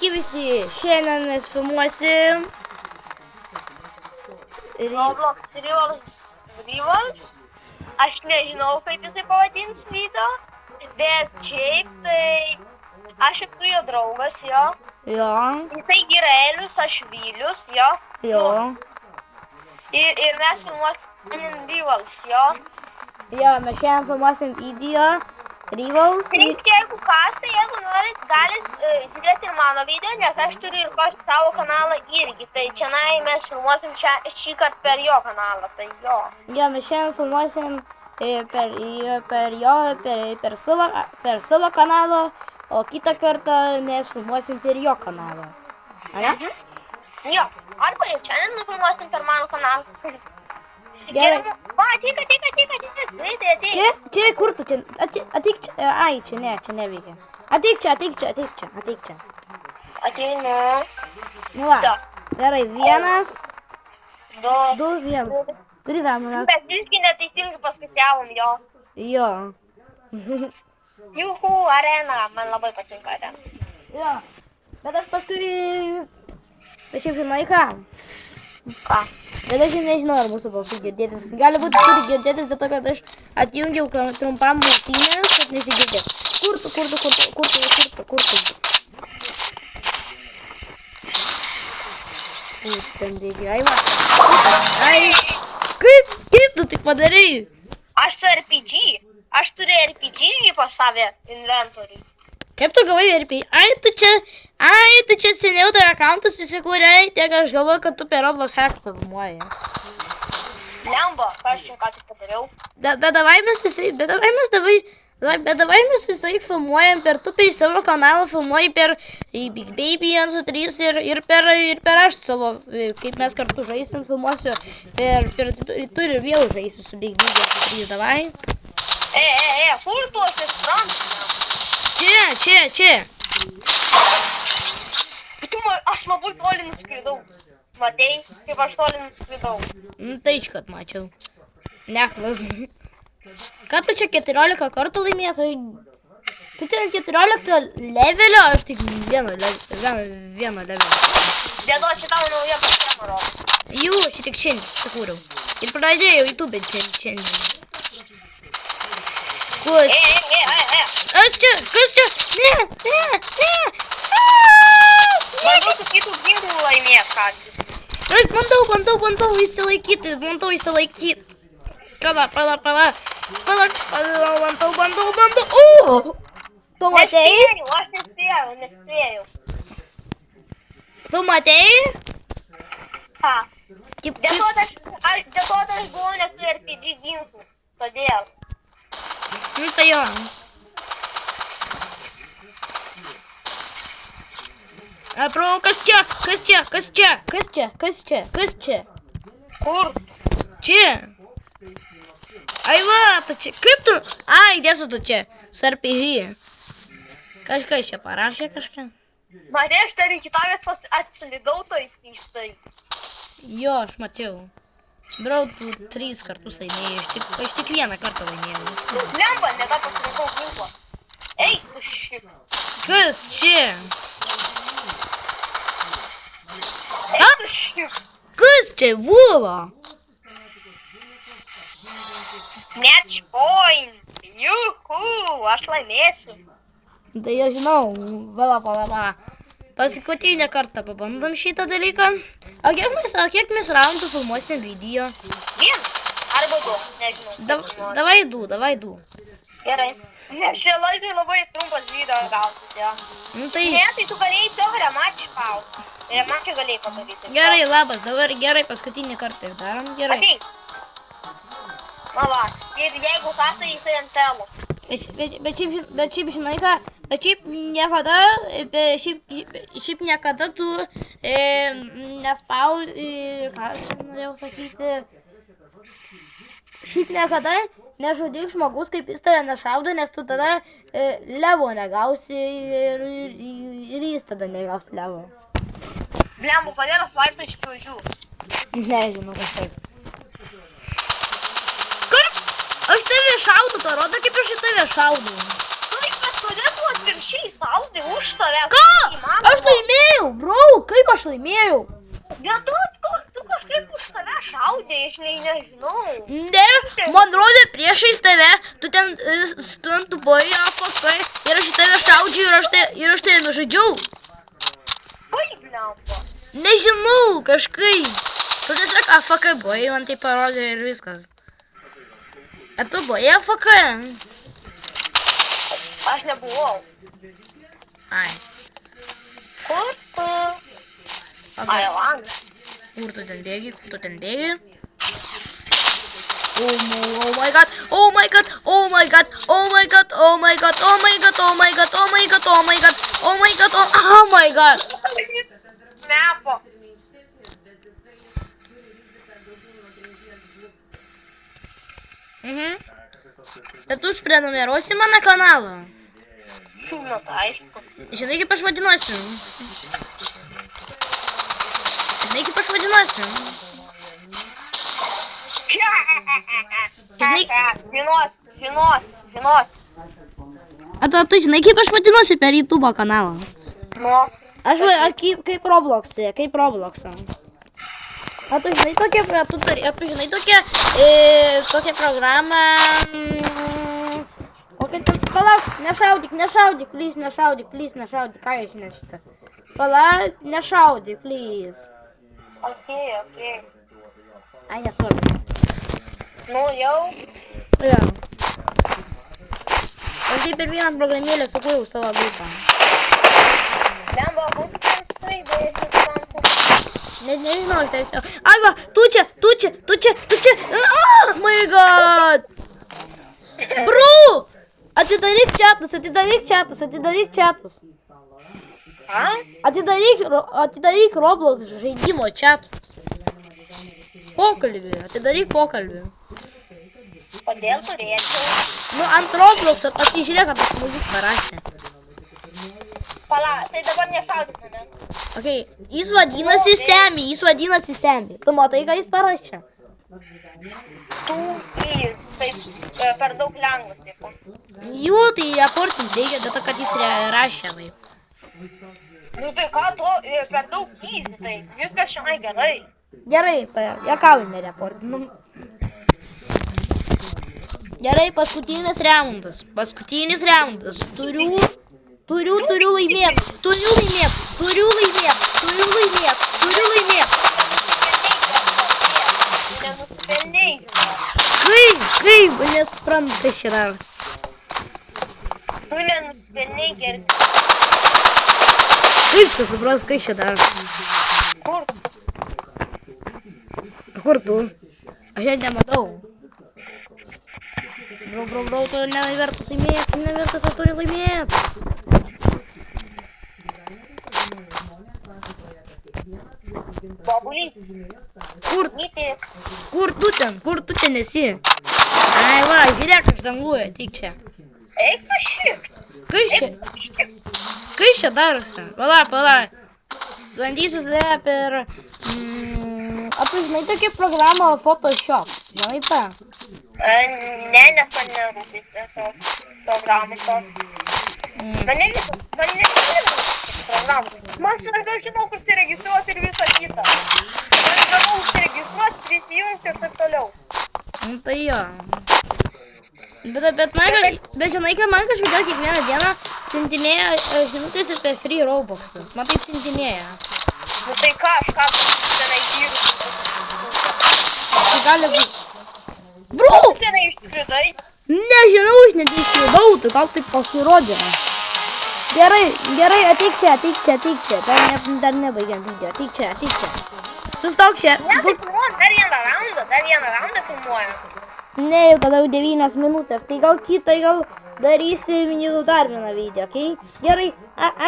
Visi, šiandien mes filmuosim Roblox Rivals. Aš nežinau, kaip jisai pavadins video, bet šiaip tai aš esu jo draugas, jo. Jo, Jisai Girelius, aš Vilius, jo. jo. Ir mes filmuosim Rivals, jo. Jo, mes šiandien filmuosim video Rivals. Tai jeigu kas, tai jeigu norit, galit žiūrėti ir mano video, nes aš turiu ir savo kanalą irgi. Tai čia mes filmuosim šį kartą per jo kanalą, tai jo. Jo, mes šiandien filmuosim per savo kanalą, o kitą kartą mes filmuosim per jo kanalą. Ane? Jo, arba ir šiandien nufilmuosim per mano kanalą. Gerai. Va, ateik, greitai. Čia, kur tu čia? Ateik čia. Ai, čia neveikia. Ateik čia. Ateinu. Nu va. Gerai, 1, 2, 1. Turi vieną. Bet visgi neteisingai paskaičiavom jo. Jo. Juhu, arena, man labai patinka arena. Jo. Bet aš paskui... Bet šiaip žinai ką? Ką? Bet aš nežinau, ar mūsų balsai girdėtis. Gali būti turi girdėtis, dėl to, kad aš atjungiau trumpam ausinės, kad nesigirdėt. Kur tu? Ten reikia, ai va. Ai. Kaip tu tai padarai? Aš su RPG. Aš turiu RPG pas save inventoriui. Kaip tu gavai RPG? Ai, tu čia seniau tai accountas įsikūrė, tiek aš galvoju, kad tu per Roblox hack filmuoji. Lemba, aš čia ką tik padariau. Bet davai mes visai filmuojam per tu per savo kanalą, filmuoji per Big Baby 1-3 ir per aš savo, kaip mes kartu žaisim, filmuosiu tu ir vėl žaisi su Big Baby 1-3, davai. Kur tu esi Čia. Aš labai toli nuskridau. Matei, kaip aš toli nuskridau. Tai kad mačiau. Neklas. Ką tu čia 14 kartų laimės? Tu ten 14 levelio, aš tik vieno levelio. Dėdo, čia tavo nauja pasirema rodo. Jau, aš tik šiandien sukūriau. Ir pradėjau YouTube šiandien. Kas čia? Ne. Bandau su kitų ginklų laimėt, ką. Aš bandau įsilaikyti. Pala. Bandau. Tu matei? Aš nespėjau. Tu matei? Ką? Dėl to, kad aš buvau nesu RPG ginklų. Todėl. Tai jo. Pro, kas čia? Kur? Čia. Ai va, tu čia. Kaip tu? Ai, dėsu tu čia. Su RPG. Kažkas čia parašė kažką. Matei, aš dar iki tavęs atsilidau tai keistai. Jo, aš mačiau. Brau, tu 3 kartus laimėjai. Aš tik vieną kartą laimėjau. Lemba, ne tą pasirinkau ginklą. Ei, tu šik. Kas čia? Ei, tu šik. Kas čia buvo? Match point. Juhu, aš laimėsiu. Tai aš žinau. Pala. Paskutinę kartą pabandom šitą dalyką. O kiek mes raundų filmuosim video? 1 arba 2, nežinau. Davai 2. Gerai. Nes šie laikai labai trumpas video gausis, jo. Tai... Ne, tai tu galėjai tiesiog remačį gauti. Remačį galėjai padaryti. Gerai, labas, dabar gerai, paskutinį kartą darom, gerai. Ateik. Mala, ir jeigu ką, tai jisai ant telo. Bet šiaip žinai ką, šiaip niekada tu ką aš norėjau sakyti, šiaip niekada nežudyk žmogus, kaip jis tave nešaudo, nes tu tada levo negausi ir jis tada negausi levo. Blembu, kodėl aš laiptų iš pradžių? Nežinau, kažkaip. Aš tave šaudu, parodo, kaip aš į tave šaudu. Tu iš paskui kodėl tu atvirkščiai spaudai už tave? Ką? Aš laimėjau, bro, kaip aš laimėjau? Bet tu kažkaip už tave šaudė, aš nežinau. Ne, man rodė priešais tave, tu ten tupoji AFK ir aš į tave šaudžiu ir aš tave nužudžiau. Kaip lempa? Nežinau, kažkaip. Tu tiesiog AFK buvai, man tai parodė ir viskas. A tu buvai AFK? Aš nebuvau. Ai. Kur tu? Ai, langas. Kur tu ten bėgi, Oh my god, oh my god, oh my god, oh my god, oh my god, oh my god, oh my god, oh my god, oh my god, oh my god, oh my god. Nepo. Bet tu užprenumeruosi mano kanalą. Na, tai aišku. Žinai, kaip aš vadinuosi? Žinai, Žinot. Tu žinai, kaip aš vadinuosi per YouTube kanalą? Nu. Aš kaip Roblox'e. Tu žinai tokią programą... Palauk, nešaudyk, please, nešaudyk, ką aš žinai šitą. Palauk, nešaudyk, please. Okei. Ai, nesvarbu. Nu, jau. Jo. Aš taip per vieną programėlę sukūriau savo grupą. Lemba, būtų tai idėja. Nežinau, aš tiesiog. Ai, va, tu čia. Oh my god. Bro! Atidaryk chatus. A? Atidaryk Roblox žaidimo chatus. Atidaryk pokalbį. Kodėl turėčiau? Nu, ant Roblox'o, pasižiūrėk, kad aš muzik parašė. Pala, tai dabar nešaudyk mane. Okei, jis vadinasi Semi. Tu matai, ką jis parašė? Tai per daug lengvas, taip. Jų, tai reportint reikia, dėl to, kad jis rašė, vaip. Nu tai ką to, per daug keisi, tai viskas šiandien gerai. Gerai, juokaujame reportinam. Gerai, paskutinis raundas. Turiu laimėt. Nenusipelnei. Kaip, nesuprantu, kas čia dar. Tu nenusipelnei gerai. Kaip tu supras, kas čia dar? Kur? Kur tu? Aš čia nematau. Bro, tu nevertas laimėt, aš turiu laimėt. Bobulys. Kur tu ten esi? Ai va, žiūrėk, aš danguoju, tik čia. Eik tu šik. Kas čia darosi? Pala. Bandysiu save per... tu žinai tokią programą Photoshop? Žinai tą? Ne, nes man nerūpės tiesiog programos tos. Man nevisas programos. Man svarbiau žinau, kur siregistruoti ir visą kitą. Man svarbiau užsiregistruoti, prisijungti ir taip toliau. Tai jo. Bet žinai, kad man kažkodėl kiekvieną dieną siuntinėja žinutės apie free Roblox'us. Man taip siuntinėja. Nu tai ką, aš ką tenai žiūriu. Tai gali būti. Bro! Tenai išskridai. Nežinau, aš net įskridau, tai gal taip pasirodė. Gerai, ateik čia. Dar nebaigiant video, ateik čia. Sustok čia. Ne, tai filmuojam, dar vieną raundą filmuojam. Ne, jau tada 9 minutės, tai gal darysim jau dar vieną video, okei? Gerai,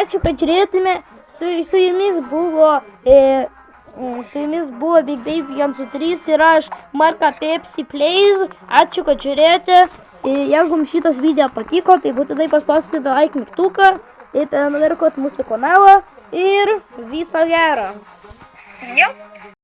ačiū, kad žiūrėtume, su jumis buvo Big Baby 1-3 ir aš, Marka Pepsi Plays, ačiū, kad žiūrėjote, jeigu jums šitas video patiko, tai būtinai paspauskite like mygtuką, ir prenumeruokit mūsų kanalą ir viso gero. Jau.